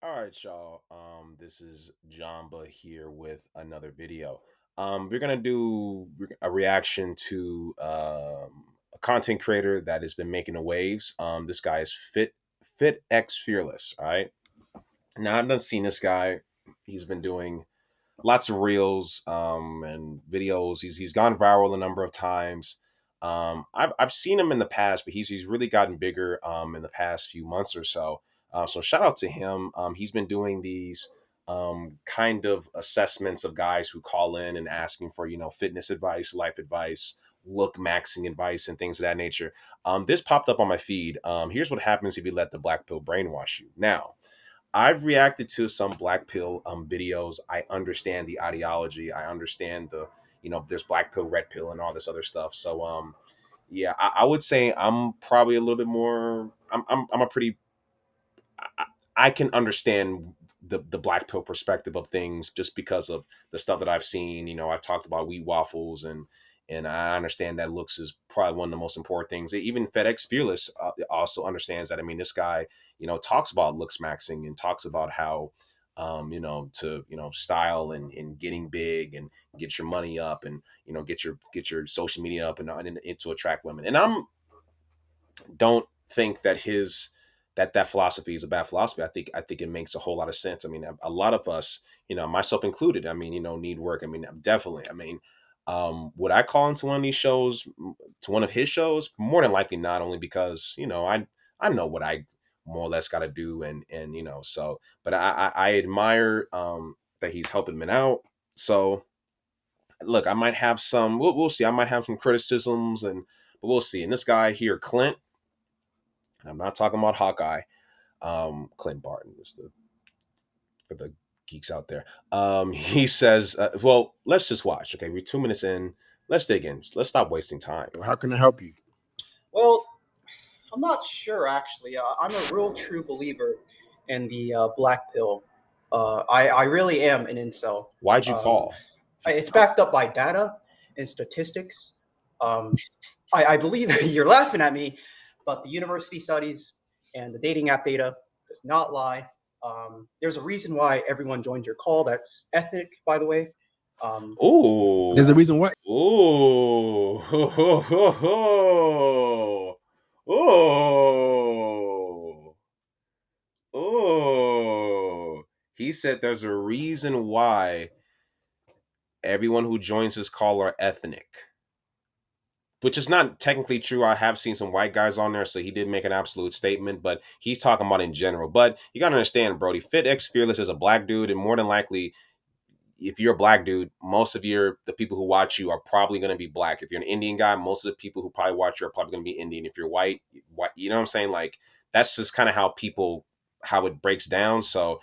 All right, y'all. This is Jamba here with another video. We're gonna do a reaction to a content creator that has been making the waves. This guy is FitXFearless. All right. Now I've done seen this guy. He's been doing lots of reels and videos. He's gone viral a number of times. I've seen him in the past, but he's really gotten bigger in the past few months or so. So shout out to him. He's been doing these kind of assessments of guys who call in and asking for fitness advice, life advice, look maxing advice, and things of that nature. This popped up on my feed. Here's what happens if you let the black pill brainwash you. Now, I've reacted to some black pill videos. I understand the ideology. I understand there's black pill, red pill, and all this other stuff. So yeah, I would say I'm probably a little bit more. I'm a pretty. I, I can understand the black pill perspective of things just because of the stuff that I've seen. I've talked about wheat waffles and I understand that looks is probably one of the most important things. Even FedEx Fearless also understands that. I mean, this guy, talks about looks maxing and talks about how, to style and getting big and get your money up and get your social media up and to attract women. And don't think that that philosophy is a bad philosophy. I think it makes a whole lot of sense. I mean, a lot of us, myself included, I mean, need work. I mean, definitely. I mean, would I call into one of these shows, to one of his shows? More than likely not, only because, I know what I more or less got to do. And, so, but I admire, that he's helping men out. So look, I might have some, we'll see. I might have some criticisms but we'll see. And this guy here, Clint, I'm not talking about Hawkeye. Clint Barton is for the geeks out there. He says, well, let's just watch. Okay, we're 2 minutes in. Let's dig in. Let's stop wasting time. How can I help you? Well, I'm not sure actually. I'm a real true believer in the black pill. I really am an incel. Why'd you call? It's backed up by data and statistics. I believe you're laughing at me, but the university studies and the dating app data does not lie. There's a reason why everyone joins your call. That's ethnic, by the way. Ooh. There's a reason why. Ooh. Ooh. Ooh. He said there's a reason why everyone who joins his call are ethnic. Which is not technically true. I have seen some white guys on there, so he did make an absolute statement, but he's talking about in general. But you gotta understand, Brody, FitX Fearless is a black dude, and more than likely, if you're a black dude, most of the people who watch you are probably gonna be black. If you're an Indian guy, most of the people who probably watch you are probably gonna be Indian. If you're white, you know what I'm saying? Like that's just kind of how it breaks down. So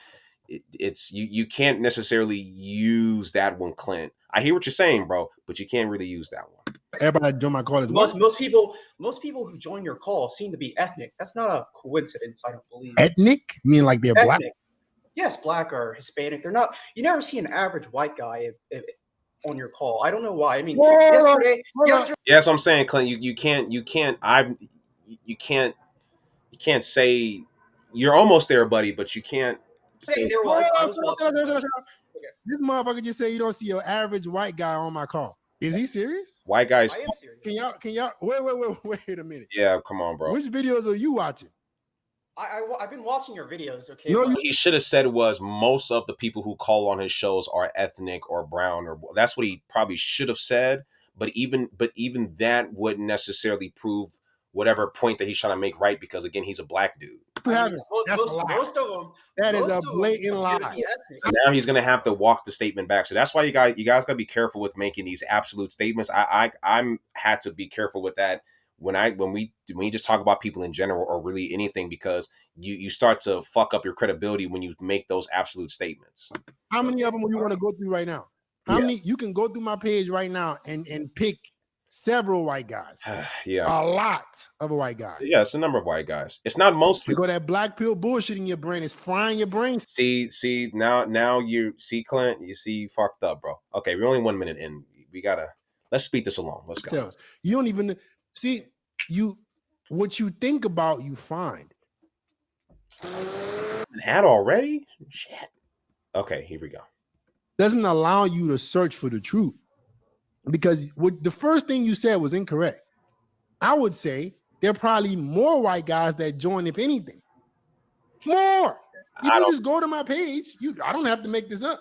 it's you can't necessarily use that one, Clint. I hear what you're saying, bro, but you can't really use that one. Everybody join my call as well. Most people who join your call seem to be ethnic. That's not a coincidence, I don't believe. Ethnic? You mean like they're black? Yes, black or Hispanic. They're not. You never see an average white guy on your call. I don't know why. I mean, yesterday. Yes, I'm saying, Clint. You can't say you're almost there, buddy, but you can't say there was. This motherfucker just said you don't see your average white guy on my call. Is he serious? White guys. I am serious. Can y'all wait a minute. Yeah, come on, bro. Which videos are you watching? I've been watching your videos, okay? What he should have said was most of the people who call on his shows are ethnic or brown, or that's what he probably should have said. But even that wouldn't necessarily prove whatever point that he's trying to make right, because again, he's a black dude. Most of them. That is a blatant lie. So now he's gonna have to walk the statement back. So that's why you guys gotta be careful with making these absolute statements. I'm had to be careful with that when we just talk about people in general or really anything, because you start to fuck up your credibility when you make those absolute statements. How many of them you want to go through right now? How many? You can go through my page right now and pick several white guys. Yeah, a lot of white guys. Yeah, it's a number of white guys. It's not mostly. Because that black pill bullshit in your brain is frying your brain. See now you see, Clint. You see, you fucked up, bro. Okay, we're only 1 minute in. Let's speed this along. Let's go. You don't even see what you think about. You find. ad already? Shit. Okay, here we go. Doesn't allow you to search for the truth, because what the first thing you said was incorrect. I would say there are probably more white guys that join, if anything. More. If you just go to my page, I don't have to make this up.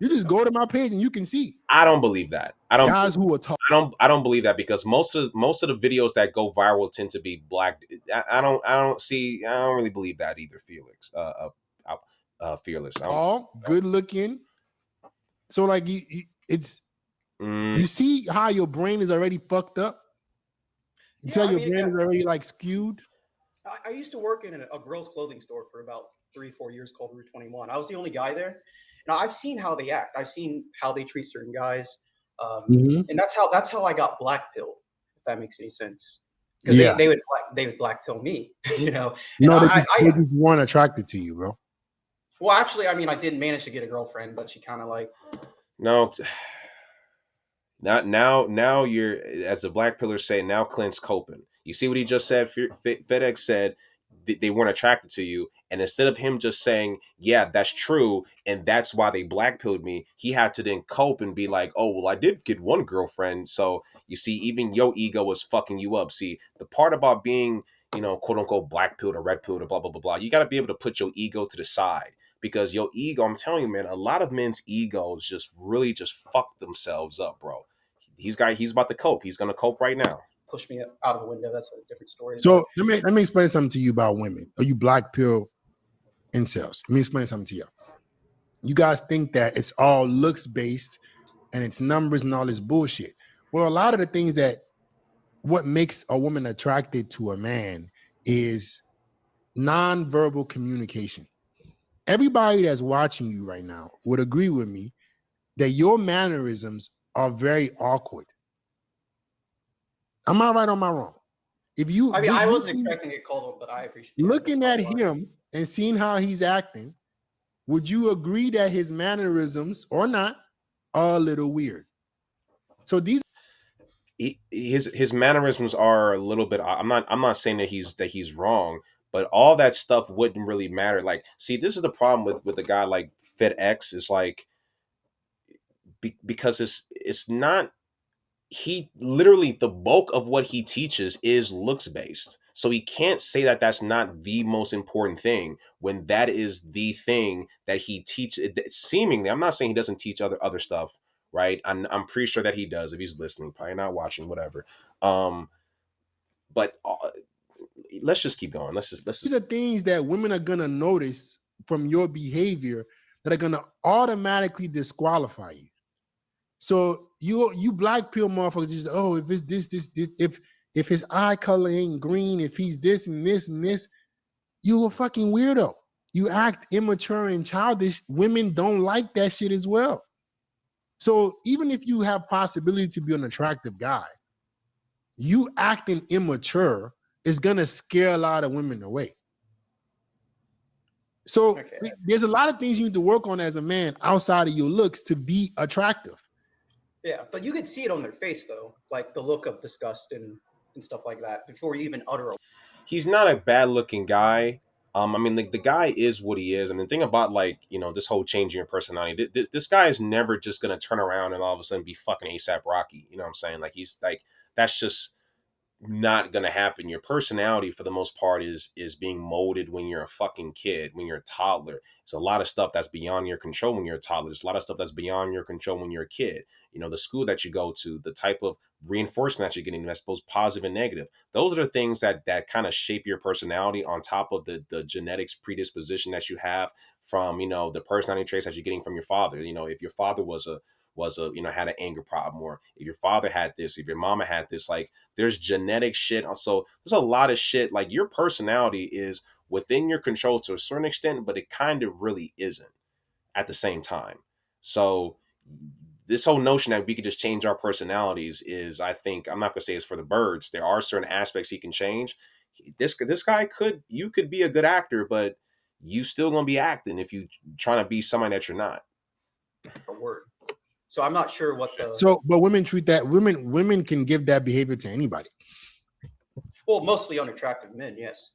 You just go to my page and you can see. I don't believe that. Guys who are talking. I don't believe that, because most of the videos that go viral tend to be black. I don't really believe that either. Felix, Fearless. All good looking. So like you see how your brain is already fucked up. You see how your brain is already like skewed. I used to work in a girls' clothing store for about 3-4 years called Route 21. I was the only guy there. Now I've seen how they act. I've seen how they treat certain guys, and that's how I got black pilled. If that makes any sense, because they would black pill me, you know. No, they just weren't attracted to you, bro. Well, actually, I mean, I did manage to get a girlfriend, but she kind of like no. Now you're, as the black pillars say, now Clint's coping. You see what he just said? FedEx said they weren't attracted to you, and instead of him just saying, yeah, that's true, and that's why they blackpilled me, he had to then cope and be like, oh, well, I did get one girlfriend. So you see, even your ego was fucking you up. See, the part about being, you know, quote unquote black-pilled or red-pilled or blah, blah, blah, blah, you got to be able to put your ego to the side, because your ego, I'm telling you, man, a lot of men's egos just really just fuck themselves up, bro. He's about to cope. He's going to cope right now. Push me out of a window. That's a different story. So let me explain something to you about women. Are you black pill incels? Let me explain something to you. You guys think that it's all looks based and it's numbers and all this bullshit. Well, a lot of the things that what makes a woman attracted to a man is nonverbal communication. Everybody that's watching you right now would agree with me that your mannerisms are very awkward. Am I right or am I wrong? I wasn't expecting it called, but I appreciate it. Looking at him and seeing how he's acting, would you agree that his mannerisms or not are a little weird? So his mannerisms are a little bit. I'm not saying that he's wrong, but all that stuff wouldn't really matter. Like, see, this is the problem with a guy like FitX. Is like because it's not. He literally, the bulk of what he teaches is looks based. So he can't say that that's not the most important thing when that is the thing that he teaches. Seemingly, I'm not saying he doesn't teach other stuff, right? I'm pretty sure that he does if he's listening, probably not watching, whatever. But let's just keep going. These are things that women are gonna notice from your behavior that are gonna automatically disqualify you. So you black pill motherfuckers just, oh, if it's this, if his eye color ain't green, if he's this and this and this, you a fucking weirdo. You act immature and childish. Women don't like that shit as well. So even if you have possibility to be an attractive guy, you acting immature is gonna scare a lot of women away. So there's a lot of things you need to work on as a man outside of your looks to be attractive. Yeah, but you could see it on their face though, like the look of disgust and stuff like that before you even utter a. He's not a bad looking guy. I mean, the guy is what he is. I mean, the thing about, like, you know, this whole changing your personality, this guy is never just gonna turn around and all of a sudden be fucking ASAP Rocky. You know what I'm saying? Like, he's like, that's just not gonna happen. Your personality for the most part is being molded when you're a fucking kid, when you're a toddler. It's a lot of stuff that's beyond your control when you're a toddler. There's a lot of stuff that's beyond your control when you're a kid. You know, the school that you go to, the type of reinforcement that you're getting, that's both positive and negative. Those are the things that kind of shape your personality, on top of the genetics predisposition that you have from, you know, the personality traits that you're getting from your father. You know, if your father was a you know, had an anger problem, or if your father had this, if your mama had this, like, there's genetic shit. Also, there's a lot of shit. Like, your personality is within your control to a certain extent, but it kind of really isn't at the same time. So this whole notion that we could just change our personalities is, I think, I'm not gonna say it's for the birds. There are certain aspects he can change. This guy you could be a good actor, but you still gonna be acting if you trying to be somebody that you're not. A word. So I'm not sure what the. So, but women treat that, women can give that behavior to anybody. Well, mostly unattractive men, yes.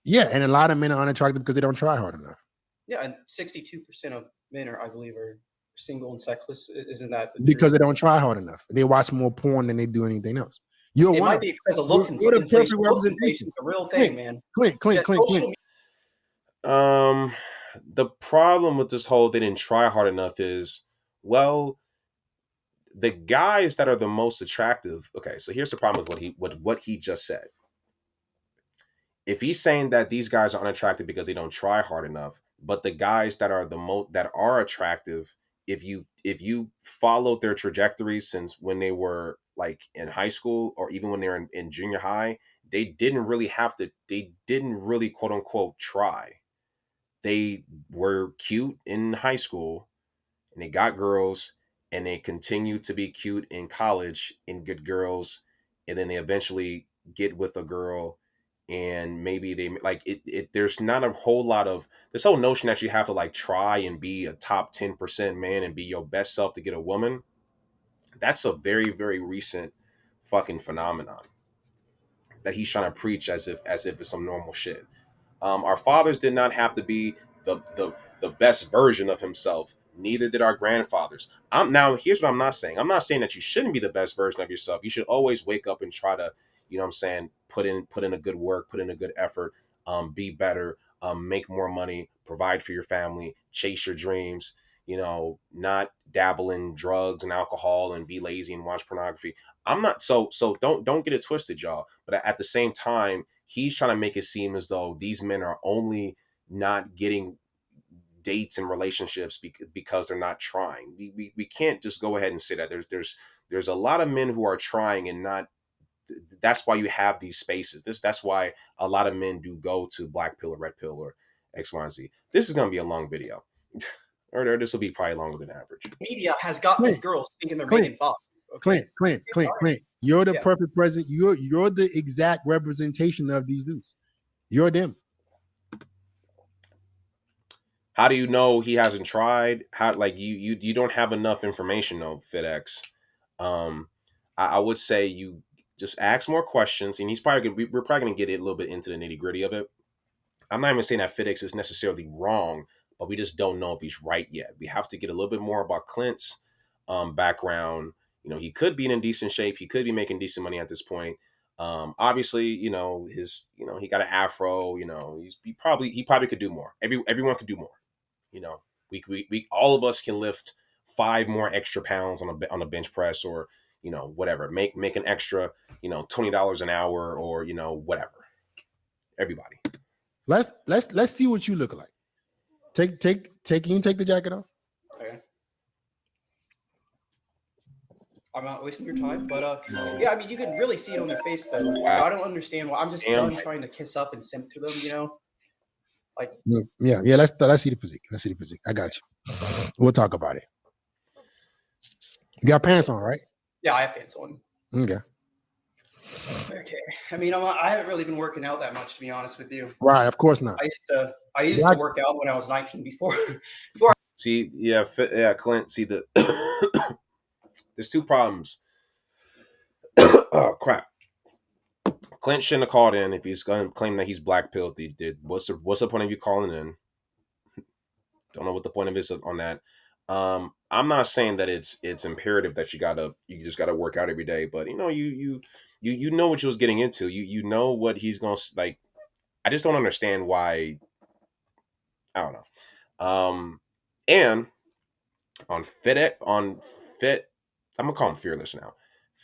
Yeah, and a lot of men are unattractive because they don't try hard enough. Yeah, and 62% of men are, I believe, are single and sexless. Isn't that the because truth? they don't try hard enough. They watch more porn than they do anything else. You're It one might of be them. because of looks You're the perfect inflation. Looks inflation representation. is a real Clint, thing, man. Clint. Social The problem with this whole they didn't try hard enough is, well, the guys that are the most attractive. Okay, so here's the problem with what he just said. If he's saying that these guys are unattractive because they don't try hard enough, but the guys that are the most that are attractive, if you followed their trajectories since when they were like in high school or even when they were in junior high, they didn't really quote unquote try. They were cute in high school and they got girls and they continued to be cute in college and get girls, and then they eventually get with a girl and maybe they like it there's not a whole lot of this whole notion that you have to like try and be a top 10% man and be your best self to get a woman. That's a very, very recent fucking phenomenon that he's trying to preach as if it's some normal shit. Our fathers did not have to be the best version of himself. Neither did our grandfathers. Now here's what I'm not saying. I'm not saying that you shouldn't be the best version of yourself. You should always wake up and try to, what I'm saying, put in a good work, put in a good effort, be better, make more money, provide for your family, chase your dreams. Not dabble in drugs and alcohol and be lazy and watch pornography. I'm not so don't get it twisted, y'all. But at the same time, he's trying to make it seem as though these men are only not getting dates and relationships because they're not trying. We can't just go ahead and say that. There's a lot of men who are trying and not. That's why you have these spaces. That's why a lot of men do go to black pill or red pill or X, Y, and Z. This is gonna be a long video. Or this will be probably longer than average. media has got these girls thinking they're Clint, Megan Fox. Okay? Clint. You're the perfect president. You're the exact representation of these dudes. You're them. How do you know he hasn't tried? How like you don't have enough information though, FitX. I would say you just ask more questions, and we're probably gonna get a little bit into the nitty gritty of it. I'm not even saying that FitX is necessarily wrong, but we just don't know if he's right yet. We have to get a little bit more about Clint's background. He could be in decent shape. He could be making decent money at this point. Obviously, he got an afro. He probably could do more. Everyone could do more. You know, we all of us can lift 5 more extra pounds on a bench press, or whatever. Make an extra $20 an hour, or whatever. Everybody. Let's see what you look like. Take you can take the jacket off. Okay. I'm not wasting your time, but yeah, I mean, you can really see it on their face though. Wow. So I don't understand why I'm just done trying to kiss up and simp to them, Like yeah. Let's see the physique. Let's see the physique. I got you. We'll talk about it. You got pants on, right? Yeah, I have pants on. Okay. I mean, I haven't really been working out that much, to be honest with you. Right, of course not. I used to work out when I was 19 before. See, Clint. See there's 2 problems. Oh crap! Clint shouldn't have called in if he's going to claim that he's black pilled. He did. What's the point of you calling in? Don't know what the point of it is on that. I'm not saying that it's imperative that you just gotta work out every day, but you know what you was getting into. You know what he's gonna like. I just don't understand why. I don't know. And on Fit, I'm gonna call him Fearless now.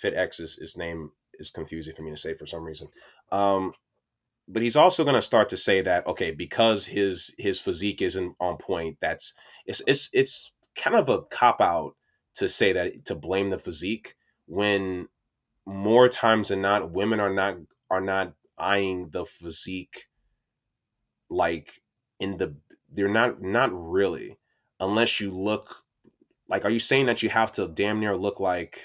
FitX his name is confusing for me to say for some reason. But he's also going to start to say that, okay, because his physique isn't on point, it's kind of a cop out to say that, to blame the physique, when more times than not women are not eyeing the physique like they're not really, unless you look like, are you saying that you have to damn near look like,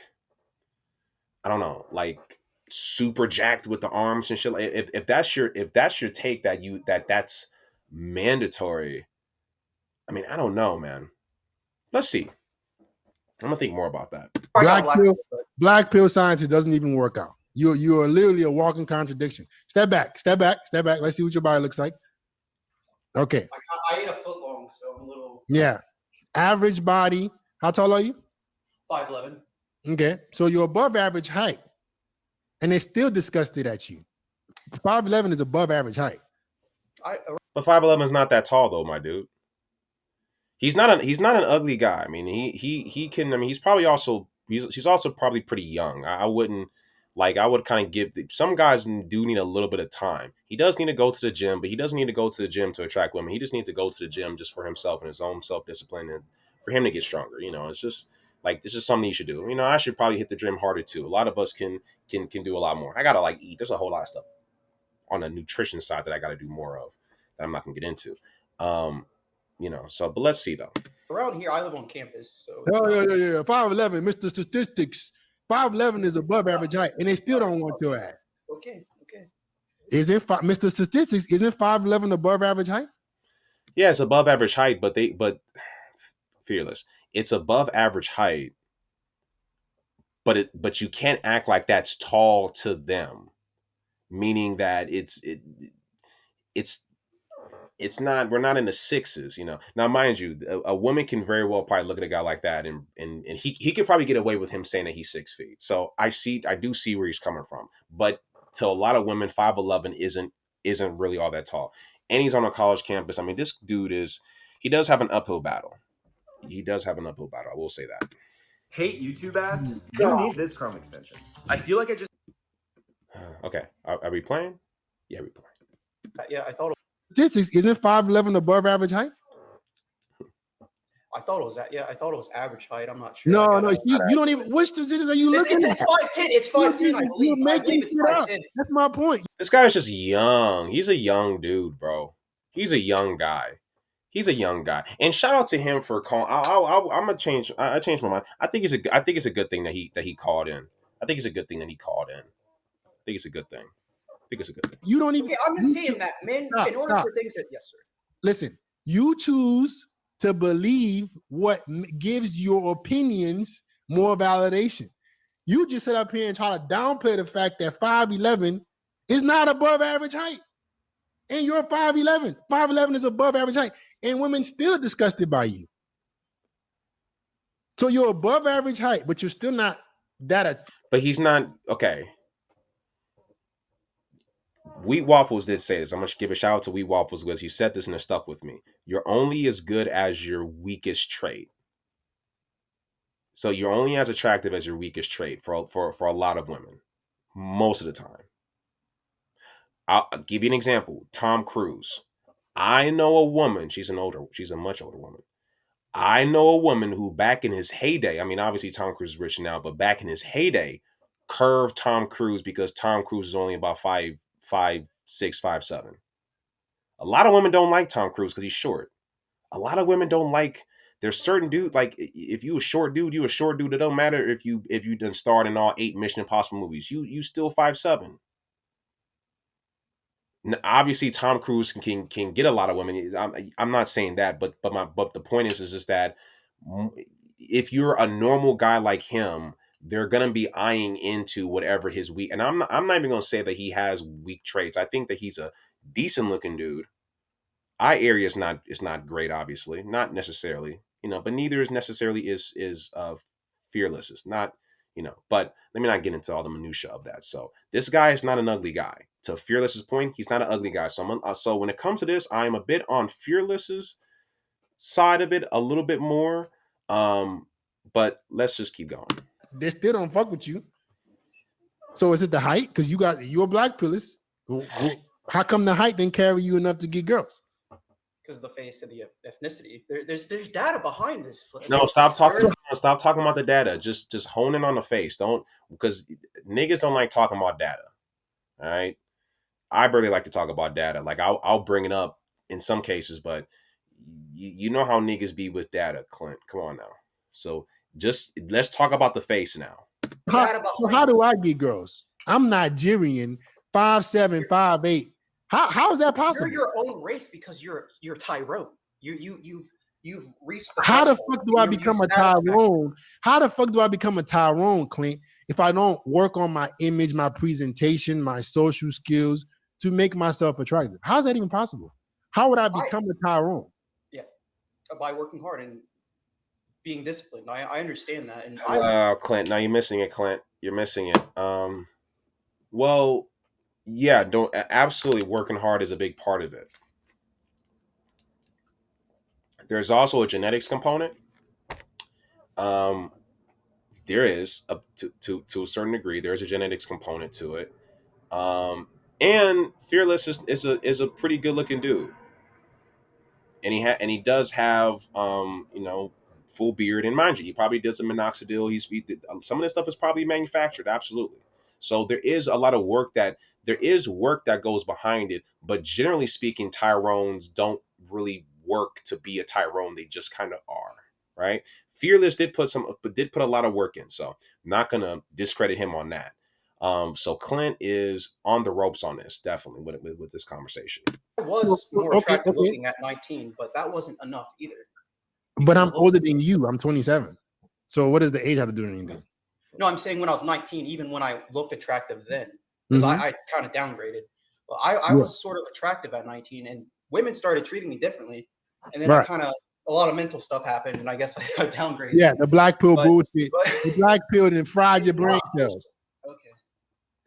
I don't know, like super jacked with the arms and shit? Like, if that's your take, that's mandatory. I mean, I don't know, man. Let's see. I'm gonna think more about that. Black pill science, it doesn't even work out. You are literally a walking contradiction. Step back. Let's see what your body looks like. Okay. I ate a foot long long, so I'm a little. Yeah. Average body. How tall are you? 5'11". Okay. So you're above average height. And they still disgusted at you. 5'11 is above average height. But 5'11 is not that tall though, my dude. He's not an ugly guy. I mean, he can. I mean, he's also probably pretty young. I wouldn't like. I would kind of give some guys do need a little bit of time. He does need to go to the gym, but he doesn't need to go to the gym to attract women. He just needs to go to the gym just for himself and his own self discipline and for him to get stronger. You know, it's just something you should do. You know, I should probably hit the gym harder too. A lot of us can do a lot more. I gotta eat. There's a whole lot of stuff on the nutrition side that I gotta do more of that I'm not gonna get into. You know, but let's see though. Around here, I live on campus, so. Yeah. 5'11, Mr. Statistics. 5'11 is above average height, and they still don't want your ass. Okay. Isn't Mr. Statistics? Isn't 5'11 above average height? Yeah, it's above average height, but Fearless, it's above average height, but you can't act like that's tall to them, meaning that it's not, we're not in the sixes, you know. Now, mind you, a woman can very well probably look at a guy like that and he could probably get away with him saying that he's 6 feet. So I do see where he's coming from. But to a lot of women, 5'11 isn't really all that tall. And he's on a college campus. I mean, this dude he does have an uphill battle. He does have an uphill battle. I will say that. Hate YouTube ads? You need this Chrome extension. I feel like I just... Okay. Are we playing? Yeah, we playing. Yeah, I thought. Statistics, isn't 5'11 above average height? I thought it was that. Yeah, I thought it was average height. I'm not sure. No, you don't even. Which statistics are you looking at? It's 5'10". It's 5'10". I believe. You're making It's shit up. 5'10". That's my point. This guy's just young. He's a young dude, bro. He's a young guy. And shout out to him for calling. I'm gonna change. I changed my mind. I think it's a good thing that he called in. I think it's a good thing that he called in. I think it's a good thing. You don't even. Okay, I'm just saying that, men. In order for things that, yes, sir. Listen, you choose to believe what gives your opinions more validation. You just sit up here and try to downplay the fact that 5'11 is not above average height. And you're 5'11. 5'11 is above average height. And women still are disgusted by you. So you're above average height, but you're still not that. But he's not, okay. Wheat Waffles did say this. I'm going to give a shout out to Wheat Waffles because he said this and it stuck with me. You're only as good as your weakest trait. So you're only as attractive as your weakest trait for a lot of women, most of the time. I'll give you an example. Tom Cruise. I know a woman. She's a much older woman. I know a woman who back in his heyday, I mean, obviously Tom Cruise is rich now, but back in his heyday, curved Tom Cruise because Tom Cruise is only about 5'6", 5'7". A lot of women don't like Tom Cruise because he's short. A lot of women don't like. There's certain dude, like if you a short dude, you a short dude. It don't matter if you done starred in all 8 Mission Impossible movies. You still 5'7". Now, obviously, Tom Cruise can get a lot of women. I'm not saying that, but the point is that if you're a normal guy like him, they're gonna be eyeing into whatever his weak. And I'm not even gonna say that he has weak traits. I think that he's a decent looking dude. Eye area is not great, obviously, not necessarily, you know, but neither is necessarily is Fearless. It's not, you know, but let me not get into all the minutia of that. So this guy is not an ugly guy. To Fearless's point, he's not an ugly guy. So when it comes to this, I am a bit on Fearless's side of it, a little bit more. But let's just keep going. They still don't fuck with you. So is it the height? Because you're black pillars. How come the height didn't carry you enough to get girls? Because the face of the ethnicity. There's data behind this. No, stop talking about the data. Just hone in on the face. Don't, because niggas don't like talking about data. All right. I barely like to talk about data. Like I'll bring it up in some cases, but you know how niggas be with data, Clint. Come on now. So just let's talk about the face now. How do I get girls? I'm Nigerian, 5'7", 5'8". How is that possible? You're your own race because you're Tyrone. You've reached the. How the fuck do I become a Tyrone? How the fuck do I become a Tyrone, Clint, if I don't work on my image, my presentation, my social skills to make myself attractive? How is that even possible? How would I become a Tyrone? Yeah. by working hard and being disciplined. I understand that, and Clint, now you're missing it, Clint. You're missing it. Well, yeah, don't absolutely working hard is a big part of it. There's also a genetics component. Um, there is up to a certain degree. There's a genetics component to it. And Fearless is a pretty good looking dude, and he does have full beard. And mind you, he probably did some minoxidil. Some of this stuff is probably manufactured, absolutely. So there is work that goes behind it. But generally speaking, Tyrones don't really work to be a Tyrone. They just kind of are, right? Fearless did put a lot of work in, so I'm not gonna discredit him on that. So Clint is on the ropes on this, definitely with this conversation. I was more Okay, attractive okay. looking at 19, but that wasn't enough either. But I'm Because older than you. I'm 27. So what does the age have to do with anything? No, I'm saying when I was 19, even when I looked attractive then, because I kind of downgraded. But I was sort of attractive at 19, and women started treating me differently. And then Right. a lot of mental stuff happened, and I guess I downgraded. Yeah, the black pill But- bullshit. but- The black pill didn't fried your It's brain not. cells. Okay.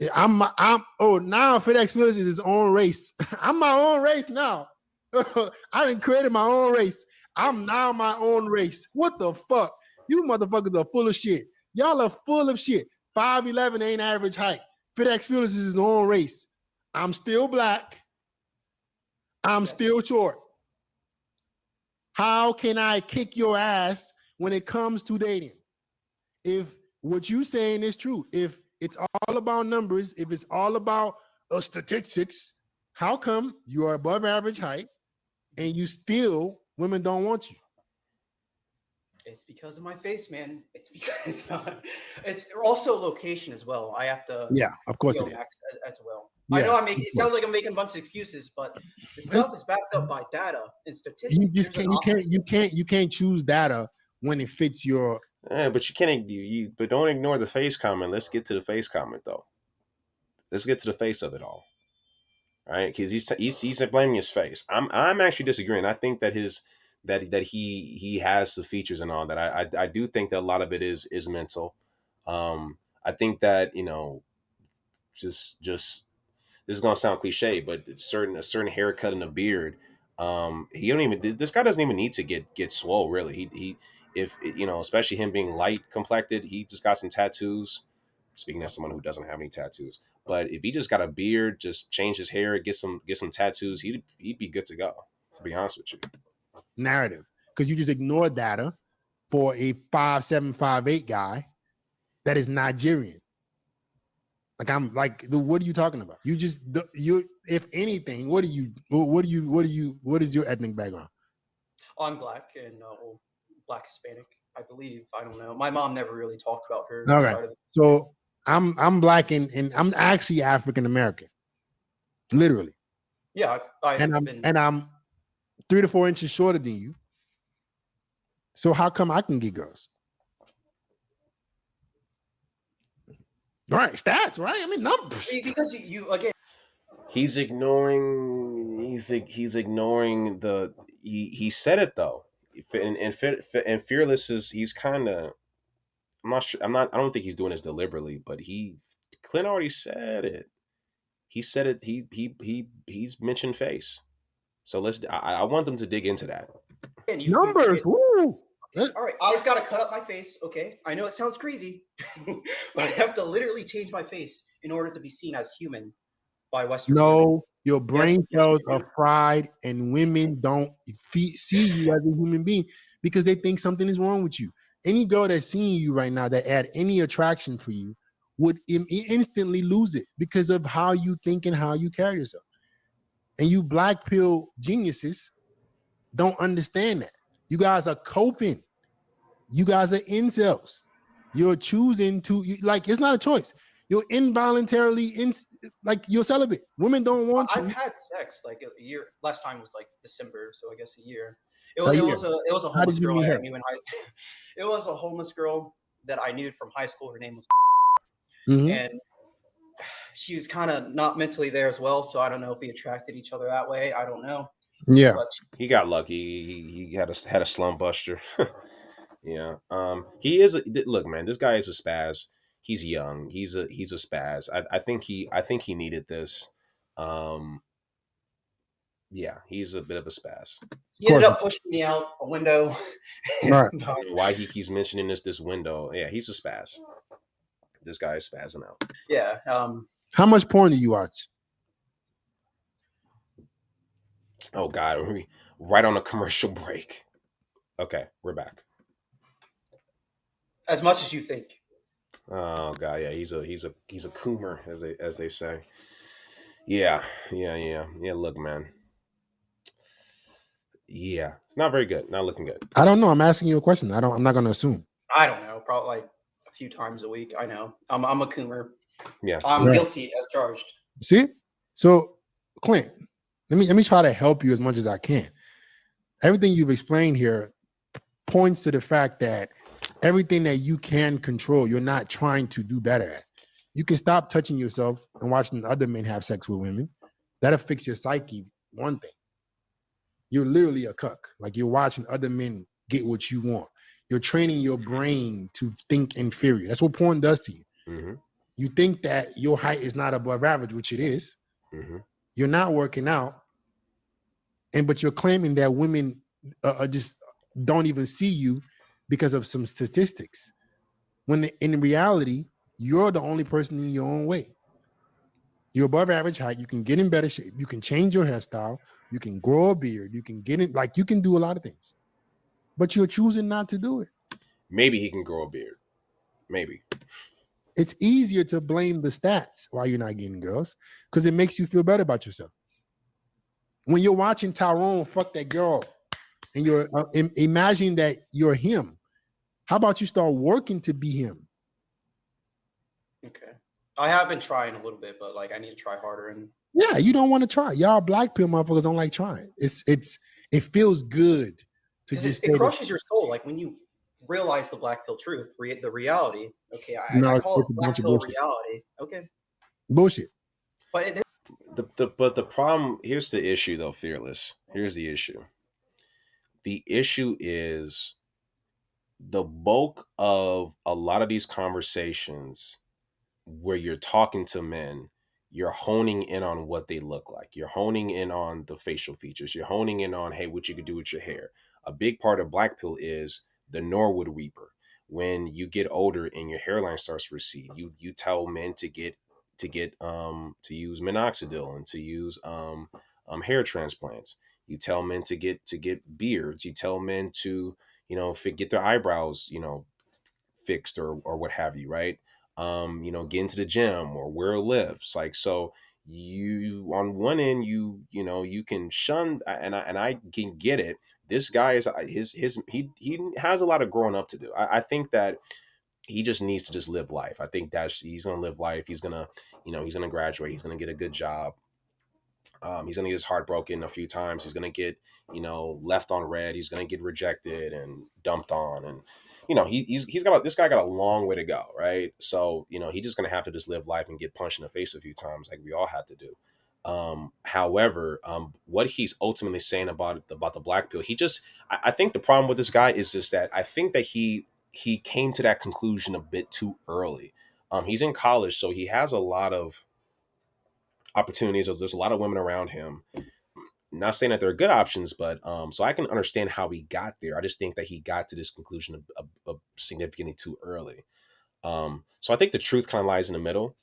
Now FitXFearless is his own race. I'm my own race now. I done created my own race. I'm now my own race. What the fuck? You motherfuckers are full of shit. Y'all are full of shit. 5'11" ain't average height. FitXFearless is his own race. I'm still black. I'm still short. How can I kick your ass when it comes to dating? If what you saying is true, if it's all about numbers, if it's all about statistics, how come you are above average height and you still women don't want you? It's because of my face, man. It's because it's not. It's also location as well. I have to. Yeah, of course go it is. back as well. Yeah, I know it sounds like I'm making a bunch of excuses, but the stuff is backed up by data and statistics. You just you can't choose data when it fits your. Yeah, but you can't but don't ignore the face comment. Let's get to the face comment though. Let's get to the face of it all. Right? Because he's blaming his face. I'm actually disagreeing. I think that he has the features and all that. I do think that a lot of it is mental. I think that just this is gonna sound cliche, but a certain haircut and a beard. He don't even this guy doesn't even need to get swole really. He if especially him being light complected, he just got some tattoos. Speaking as someone who doesn't have any tattoos, but if he just got a beard, just change his hair, get some tattoos, he'd be good to go. To be honest with you, Narrative, because you just ignore data for a 5'7", 5'8" guy that is Nigerian. What are you talking about? If anything, what is your ethnic background? I'm black and black Hispanic, I believe. I don't know. My mom never really talked about her. Okay, so I'm black and I'm actually African American, literally. Yeah, and I'm 3 to 4 inches shorter than you. So how come I can get girls? Right, stats, right? I mean, numbers. Because you again. He's ignoring the he said it though. And Fearless he's kind of, I'm not sure, I don't think he's doing this deliberately, but Clint already said it. He said it. He's mentioned face. So I want them to dig into that. Numbers. Woo. All right, I just gotta cut up my face. Okay, I know it sounds crazy, but I have to literally change my face in order to be seen as human by Western women. No, your brain cells are fried, and women don't see you as a human being because they think something is wrong with you. Any girl that's seeing you right now that had any attraction for you would instantly lose it because of how you think and how you carry yourself. And you black pill geniuses don't understand that. You guys are coping. You guys are incels. You're choosing to it's not a choice. You're involuntarily you're celibate. Women don't want you. I've had sex like a year. Last time was like December, so I guess a year. It was a homeless girl I knew in it was a homeless girl that I knew from high school. Her name was and she was kind of not mentally there as well. So I don't know if we attracted each other that way. I don't know. Yeah. But He got lucky. He had a slum buster. Yeah. He is. Look, man, this guy is a spaz. He's young. He's a spaz. I think he needed this. Um, yeah, he's a bit of a spaz. he ended up pushing me out a window. Right. Why he keeps mentioning this window? Yeah, he's a spaz. This guy is spazzing out. Yeah. How much porn do you watch? Oh God, right on a commercial break. Okay, we're back. As much as you think. Oh God, yeah, he's a coomer, as they say. Yeah. Look, man. Yeah, it's not very good. Not looking good. I don't know. I'm asking you a question. I'm not going to assume. I don't know. Probably like a few times a week. I know. I'm a coomer. Yeah, I'm guilty as charged. See? So, Clint, let me try to help you as much as I can. Everything you've explained here points to the fact that everything that you can control, you're not trying to do better at. You can stop touching yourself and watching other men have sex with women. That'll fix your psyche. One thing. You're literally a cuck. Like you're watching other men get what you want. You're training your brain to think inferior. That's what porn does to you. Mm-hmm. You think that your height is not above average, which it is. Mm-hmm. You're not working out, but you're claiming that women just don't even see you because of some statistics. When in reality, you're the only person in your own way. You're above average height. You can get in better shape. You can change your hairstyle. You can grow a beard. You can get in, like you can do a lot of things, but you're choosing not to do it. Maybe he can grow a beard. Maybe. It's easier to blame the stats why you're not getting girls because it makes you feel better about yourself. When you're watching Tyrone fuck that girl and you're imagining that you're him, how about you start working to be him? Okay. I have been trying a little bit, but like I need to try harder. And yeah, you don't want to try. Y'all black pill motherfuckers don't like trying. It feels good to just. It crushes your soul. Like when you realize the black pill truth, the reality. Okay, I call it black pill reality. Okay, bullshit. But the problem, here's the issue though, Fearless. Here's the issue. The issue is the bulk of a lot of these conversations where you're talking to men, you're honing in on what they look like. You're honing in on the facial features. You're honing in on, hey, what you could do with your hair. A big part of black pill is the Norwood Reaper. When you get older and your hairline starts to recede, you tell men to use minoxidil and to use hair transplants. You tell men to get beards. You tell men to get their eyebrows fixed or what have you, right? Get into the gym or wear lifts. Like, so you on one end, you can shun, and I can get it. This guy is he has a lot of growing up to do. I think that he just needs to just live life. I think he's gonna live life. He's gonna graduate. He's gonna get a good job. He's gonna get his heart broken a few times. He's gonna get, left on red. He's gonna get rejected and dumped on, and this guy got a long way to go, right? So he's just gonna have to just live life and get punched in the face a few times, like we all had to do. However, what he's ultimately saying about the black pill, I think the problem with this guy is just that I think that he came to that conclusion a bit too early. He's in college, so he has a lot of opportunities. There's a lot of women around him. Not saying that they're good options, but so I can understand how he got there. I just think that he got to this conclusion of significantly too early. So I think the truth kind of lies in the middle.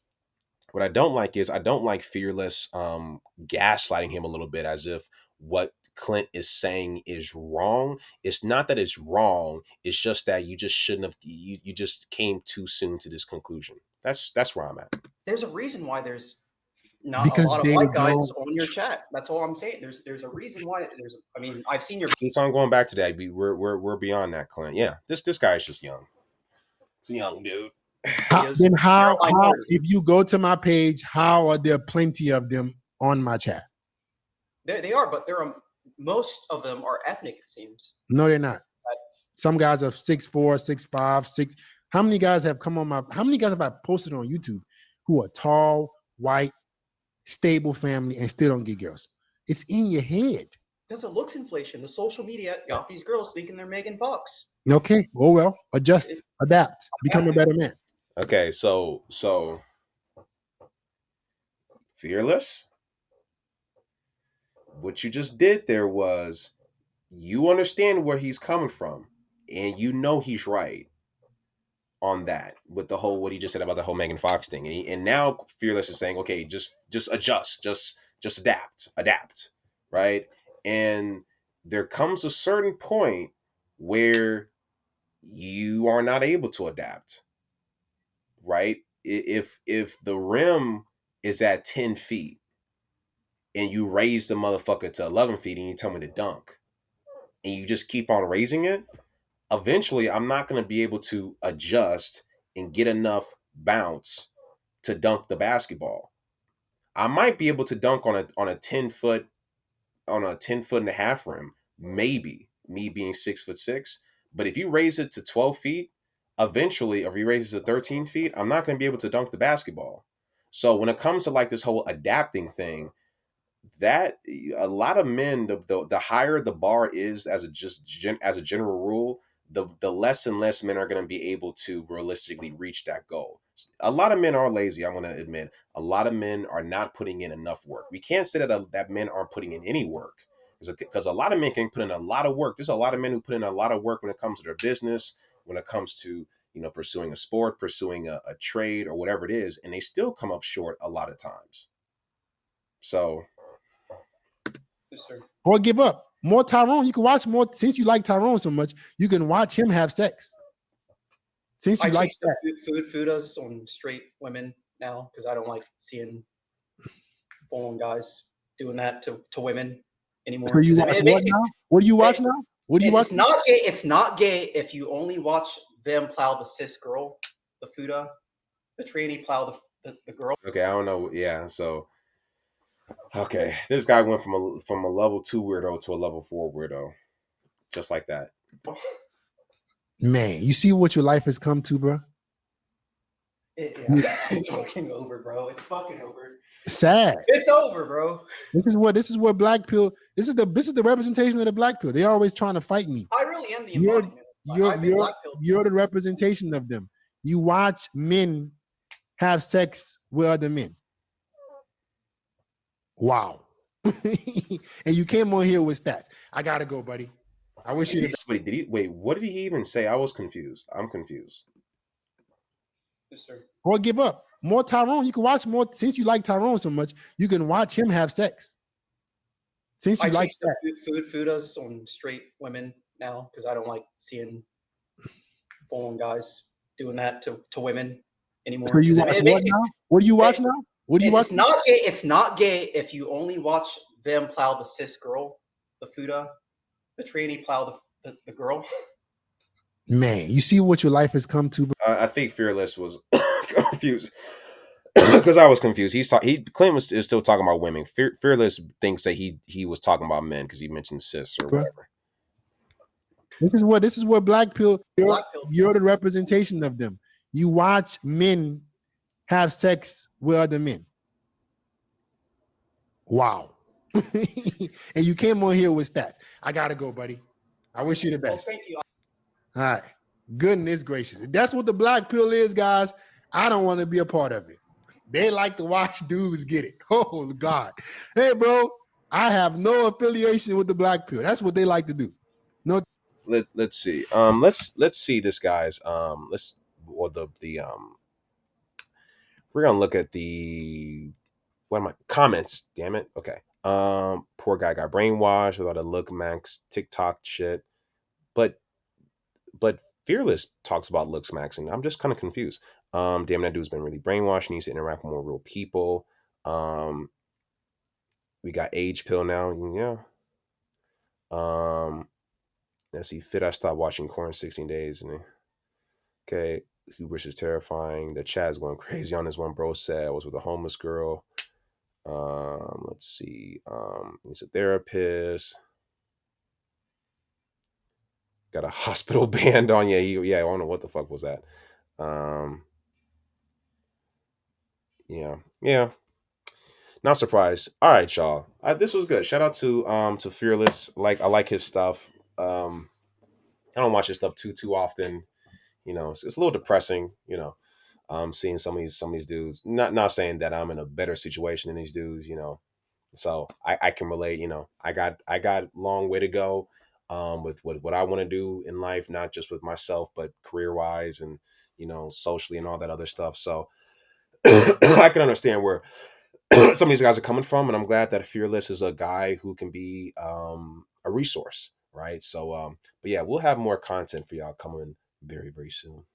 What I don't like is Fearless gaslighting him a little bit, as if what Clint is saying is wrong. It's not that it's wrong. It's just that you just shouldn't have. You just came too soon to this conclusion. That's where I'm at. There's a reason why there's not a lot of white guys on your chat. That's all I'm saying. There's a reason why. I've seen your. Keeps on going back to that. We're beyond that, Clint. Yeah, this guy is just young. He's a young dude. Then how if you go to my page, how are there plenty of them on my chat? They are, but most of them are ethnic, it seems. No, they're not. Some guys are 6'4", 6'5", 6. How many guys have I posted on YouTube who are tall, white, stable family and still don't get girls? It's in your head. Because of looks inflation, the social media got these girls thinking they're Megan Fox. Okay. Oh well. Adjust, adapt, become a better man. Okay, so Fearless, what you just did there was you understand where he's coming from, and you know he's right on that with the whole what he just said about the whole Megan Fox thing, and now Fearless is saying, okay, just adjust, just adapt, right? And there comes a certain point where you are not able to adapt, right? If the rim is at 10 feet and you raise the motherfucker to 11 feet and you tell me to dunk and you just keep on raising it, eventually I'm not going to be able to adjust and get enough bounce to dunk the basketball. I might be able to dunk on a 10 foot on a 10 foot and a half rim, maybe, me being 6'6". But if you raise it to 12 feet, eventually, if you raise it to 13 feet, I'm not going to be able to dunk the basketball. So when it comes to like this whole adapting thing, that a lot of men, the higher the bar is as as a general rule, the less and less men are going to be able to realistically reach that goal. A lot of men are lazy. I'm going to admit a lot of men are not putting in enough work. We can't say that men aren't putting in any work, because a lot of men can put in a lot of work. There's a lot of men who put in a lot of work when it comes to their business, when it comes to pursuing a sport, pursuing a trade or whatever it is, and they still come up short a lot of times. So Yes, sir. Or give up. More Tyrone. You can watch more. Since you like Tyrone so much, you can watch him have sex. Since you I like changed that. the food on straight women now because I don't like seeing foreign guys doing that to women anymore. So you watch what now? What do you watch now? What do you watch? It's not gay. It's not gay if you only watch them plow the cis girl, the Fuda, the tranny plow the girl. okay, I don't know. Yeah, so okay, this guy went from a level 2 weirdo to a level 4 weirdo, just like that. Man, you see what your life has come to, bro? It's fucking over, bro. It's fucking over. Sad. It's over, bro. This is what black pill. This is the representation of the black pill. They're always trying to fight me. I really am the embodiment. You're the representation of them. You watch men have sex with other men. Wow. And you came on here with stats. I gotta go, buddy. I wish you. Wait, what did he even say? I was confused. I'm confused. Yes, sir. Or give up. More Tyrone. You can watch more. Since you like Tyrone so much, you can watch him have sex. Since you like that. Fudas on straight women now because I don't like seeing foreign guys doing that to women anymore. So you watch what now? What do you watch now? What do you watch? It's not gay. It's not gay if you only watch them plow the cis girl, the Fuda, the tranny plow the girl. Man, you see what your life has come to. I think Fearless was confused because I was confused. Clint is still talking about women. Fearless thinks that he was talking about men because he mentioned cis or whatever. This is what black pill. You're the representation of them. You watch men have sex with other men. Wow. And you came on here with stats. I gotta go, buddy. I wish you the best. Well, thank you. All right. Goodness gracious. If that's what the black pill is, guys, I don't want to be a part of it. They like to watch dudes get it. Oh, God. Hey, bro, I have no affiliation with the black pill. That's what they like to do. No. Let's see. Let's see this guy's we're gonna look at the comments. Damn it. Okay. Poor guy got brainwashed with all the look max TikTok shit. But Fearless talks about looks maxing. I'm just kind of confused. Damn, that dude's been really brainwashed. He needs to interact with more real people. We got age pill now. Yeah. Let's see. I stopped watching Corn 16 days. And okay. Hubris is terrifying. The chat is going crazy on this one. Bro said I was with a homeless girl. Let's see. He's a therapist. Got a hospital band on. Yeah, I don't know what the fuck was that. Yeah. Not surprised. All right, y'all. This was good. Shout out to Fearless. I like his stuff. I don't watch his stuff too often. It's a little depressing. Seeing some of these dudes. Not saying that I'm in a better situation than these dudes. So I can relate. I got long way to go. With what I want to do in life, not just with myself, but career wise and socially and all that other stuff. So I can understand where some of these guys are coming from, and I'm glad that Fearless is a guy who can be a resource, right? So, but yeah, we'll have more content for y'all coming very, very soon.